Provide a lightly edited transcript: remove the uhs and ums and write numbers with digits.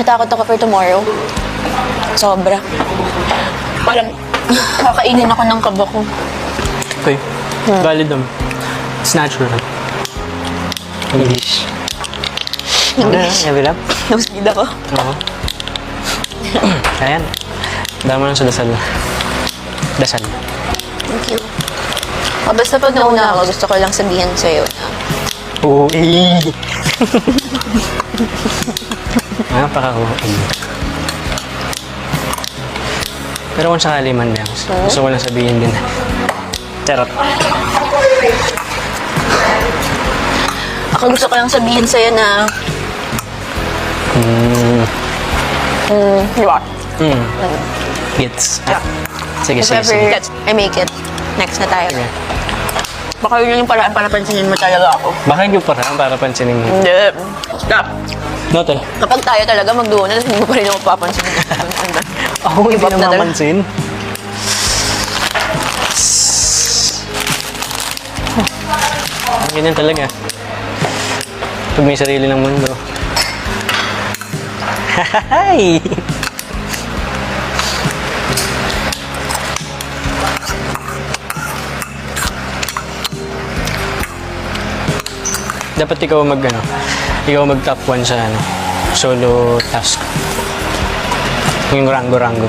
Natakot ako for tomorrow. Sobra. Parang kakainin ako ng kaba ko. Okay. Valid naman. It's natural. English. English. Level up? Nausgid ako. Oo. Ayan. Dama lang sa dasal. Dasal. Thank you. Basta pag nauna ako, gusto ko lang sabihin sa'yo na Oo. Napaka-okay. Pero kung sakali man lang, gusto ko lang sabihin din. Charot. ako gusto ko lang sabihin sa'yo na what? Gets. Sige, If sige, ever sige. I make it, next na tayo. Sige. Baka yun yung paraan para pansinin mo talaga ako. Baka yung parang para pansinin mo. Hindi. Stop. Note. Kapag tayo talaga magduo na, hindi mo pa rin ako papansin. Ako hindi Give up na na talaga. mamansin. Ganyan talaga. Pag may sarili ng mundo. Hi! Dapat ikaw mag top 1 sa solo task. Yung rango-rango.